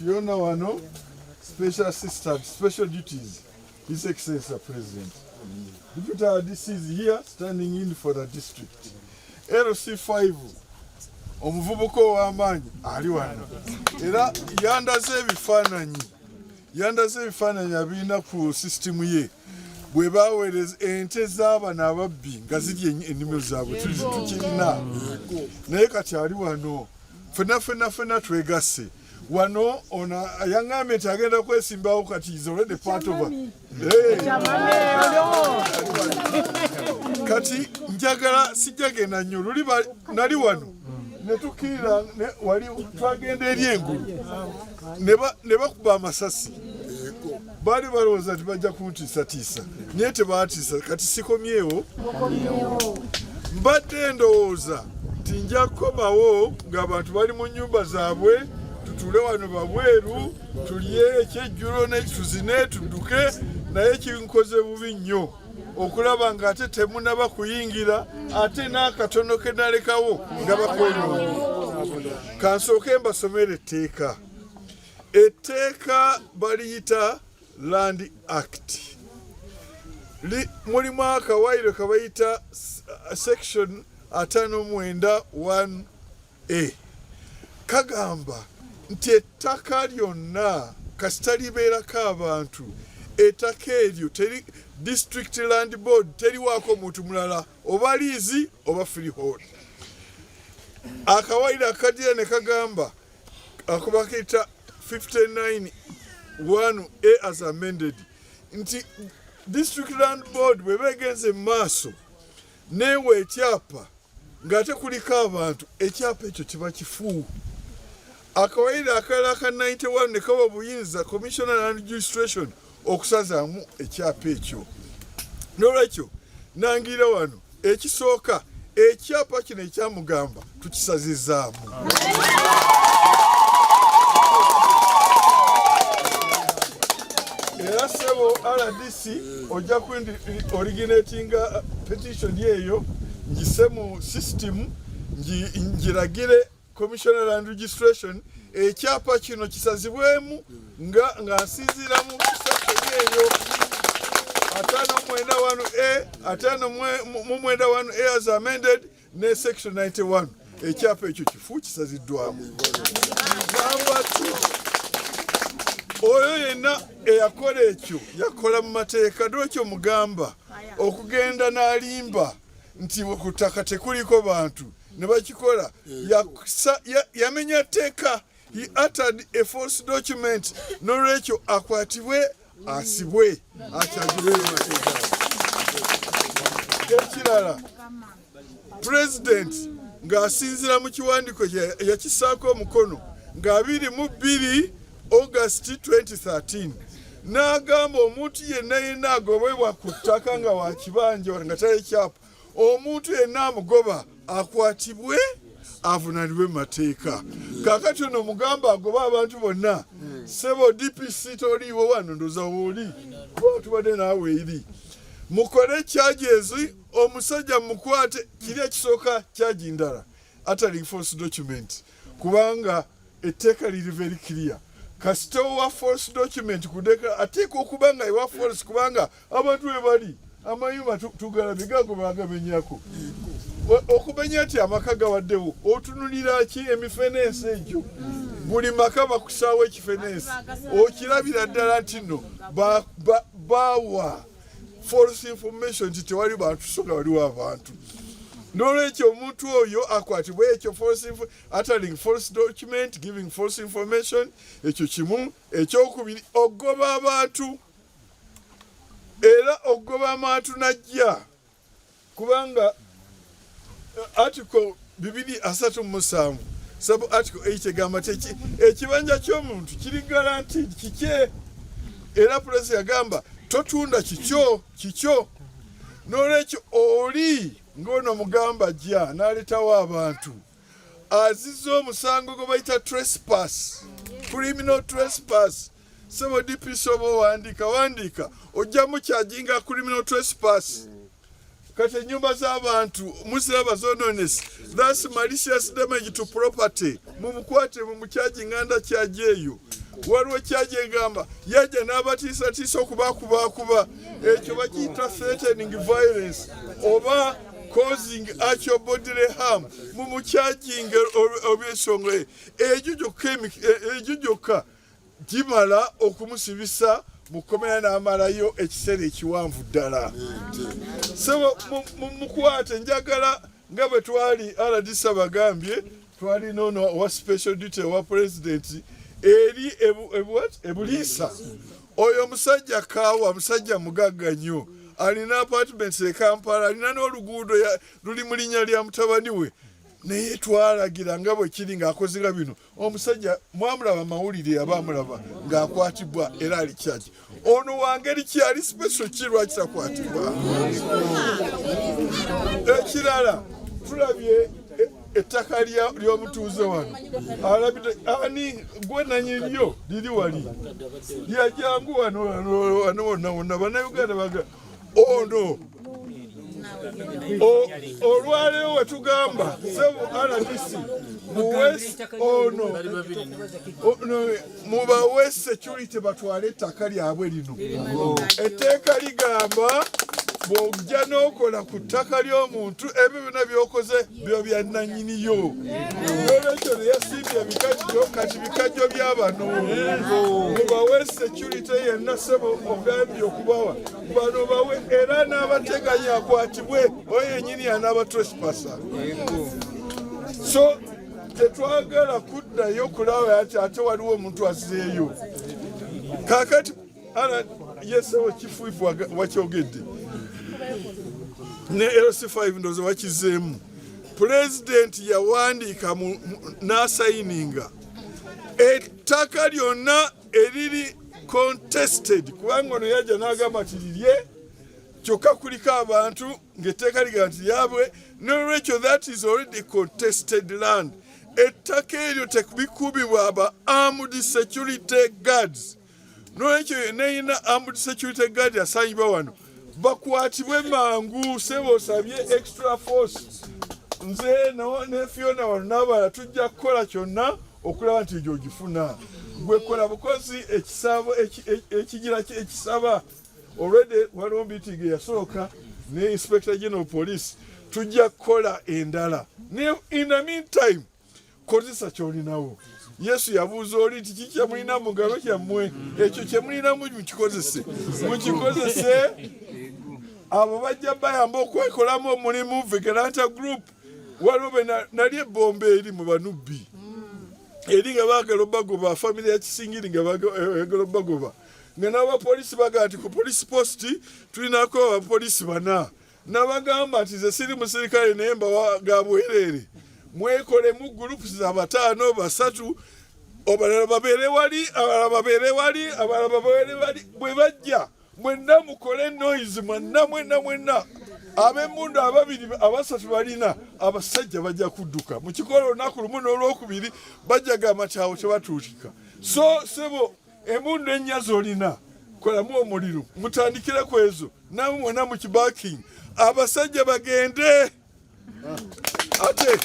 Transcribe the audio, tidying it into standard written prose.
Fiona Wano, Special Assistant, Special Duties, His Excellency President. Deputy RDC is here, standing in for the district. LC5, omuvubuko w'amaanyi ali wano. Era yandaze ebifaananyi abirina ku system ye. Bwe baweereza ente z'abaana ababbi nga ziri ennimiro zaabwe tukirina. Naye kati ali wano. Ffenna twegasse. Wano ona yaŋŋambye nti agenda kwesimbawo kati is already part of kati njagala sijjagenda nnyo luli nali wano ne tukkirira wali twagenda eri engulu ne bakuba amasasi baali balowooza nti bajja kuntiisatiisa naye tebaatiisa kati sikomyewo mbadde ndowooza nti nja kukomawo ng'abantu bali mu nnyumba zaabwe tutule wano babweru tulye ekyejjulo tuzine tudduke naye kinkoze bubi nnyo okulaba ng'ate temunaba kuyingira ate n'akatono ke nalekawo nga bakweyoonye. Kansooke mbasomera etteeka baliyita Land Act. Mulimu akawaayiro kabayita section 591A kagamba nti ettaka lyonna kasita libeerako abantu ettaka eryo teri district land board teriwaako muntu mulala oba liizi oba freehold. Akawaayiro akadira ne kagamba akubakita 59(1)A as amended nti district land board bwe begenze mu maaso neewe ekyapa ng'ate kuliko abantu ekyapa ekyo kiba kifu. Akawaayiro akalala aka 91 ne kawa buyinza Commissioner Land Registration okusazaamu ekyapa ekyo. N'olwekyo nangira wano ekisooka ekyapa kino ekyamugamba tukisazizaamu. Era sebo RDC ojja originatinga petition eyo ngise mu system ngiragire Commissioner Land Registration ekyapa kino kisazibwemu nga nsinziramu section eyo 591A as amended ne section 91 ekyapa ekyo kifu kisaziddwamu. Oyo yenna eyakola ekyo yakola mu mateeka lwekyo mugamba okugenda n'alimba nti ku ttaka tekuliko bantu ne bakikola yamenya tteeka. He uttered a false document n'olwekyo akwatibwe asibwe akyagirwe mateeka. Ekirala President ng'asinziira mu kiwandiiko yakisaako omukono nga 22 August 2013 n'agamba omuntu yenna agobebwa ku ttaka nga wa kibanja nga tali kyapa omuntu yenna amugoba akwatibwe avunaanibwe mu mateeka. Kaakati ono mugamba agoba abantu bonna sebo DPC toliiwo wano ndoza wooli kuba tubadde naawe eri mukole kyajezi omusajja mukwate kiri ekisooka kyaji ndala uttering false document kubanga etteeka liri very clear. Kasita owa false document kudeka ateeka okuba nga ewa false kubanga abantu we bali amayumba tugalabye gago bagamenyako okumenya nti amaka gawaddewo otunulira ki emifenensi egyo buli maka bakusaawo ekifenensi okirabira ddala nti nno bawa false information nti tewali bantu so nga waliwo abantu. N'olwekyo omuntu oyo akwatibwe ekyo uttering false document, giving false information, ekyo kimu. Ekyokubiri ogoba abantu era ogoba abantu najja kubanga article 237 sub article 8 egamba ekibanja ky'omuntu kiri guaranteed kikye era polisi yagamba totunda kikyo. N'olwekyo oli ngono mugamba jja n'aletawo abantu azizza omusango gwe bayita trespass, criminal trespass. Sebo DPC oba wandika ojjamu kyajinga criminal trespass. Kati ennyumba z'abantu muziraba zonoonesi, that's malicious damage to property. Mumukwate mumukyajinga nda kyajeeyo waliwo kyajegamba yajja n'abatiisatiisa okubakubakuba ekyo bakiyita threatening violence oba causing actual bodily harm mu mukyajinga olw'ensonga egyo gyokka gimala okumusibisa mu kkomera n'amalayo ekiseera ekiwanvu ddala. So mukwate njagala nga bwe twali RDC bagambye twali nono wa special duty wa president eri ebuliisa oyo musajja kaawa musajja mugagga nnyo alina apartments e Kampala alina n'oluguudo luli mu linnya lya mutabani we naye twalagira nga bwe kiri ng'akozera bino omusajja mwamulaba mawulire abamulaba ng'akwatibwa era ali kyaki ono wangeri ki ali special ki lwaki takwatibwa. Ekirala tulabye ettaka ly'omutuuze wano alabire ani gwe nanyiryo liri wali lyajangu wano wonna bannayuganda baga ono olwaleero wetugamba sebo RDC muba West Security batwale ettaka lyabwe lino etteeka ligamba bw'ojja n'okola ku ttaka ly'omuntu ebyo byonna by'okoze byo bya nannyiniyo n'olwekyo neyasimbye bikajjo kati bikajjo by'abano mubawe security yenna sebo ogambye okubawa bano bawe era n'abateganya akwatibwe oyo yennyini anaaba trespassor. So tetwagala kuddayo kulaba ate waliwo omuntu azeeyo kaakati yesewo kifuifu wakyogedde ne LC5 ndozo wakizeemu president yawandiika n'asayininga ettaka lyonna eriri contested kubanga ono yajja n'agamba ti lirye kyokka kuliko abantu ng'etteeka ligamba nti lyabwe n'olwekyo that is already contested land. Ettaka eryo tekubikubibwa aba armed security guards n'olwekyo neyina armed security guard asangibwa wano bakwatibwe mangu sebo osabye extra force nze ne Fiona wano n'abala tujja kukola kyonna okulaba nti egyo ogifuna gwe kola bukozi ekigira ekisaba already waliwo meeting yasooka ne Inspector General Police tujja kukola endala in the meantime kozesa kyolinawo. Yesu yabuuza oli ti kiki kyemulina mu ngalo kyammwe ekyo kyemulina mukikozese abo bajja bayamba okwekolamu omulimu Vigilante Group waliwo be nali ebbomba eri mu banubbi eri nga baagala obagoba family ya Kisingiri nga baagala obagoba nga n'abapoliisi bagaa nti ku police post tulinako abapoliisi 4 n'abagamba nti ze siri musirikale naye mbaga bwereere mwekolemu groups za 5 3 obalala babeere wali abalala babeere wali abalala babeere wali bwe bajja mwenna mukole noise mwenna ab'emmundu 2 3 balina abasajja bajja kudduka mu kikola olunaku lumu n'olwokubiri bajja gamba nti awo tebatuutika. So sebo emmundu 4 zolina kolamu omuliro mutandikire ku ezo namwe mwena mu kibaking abasajja bagende ate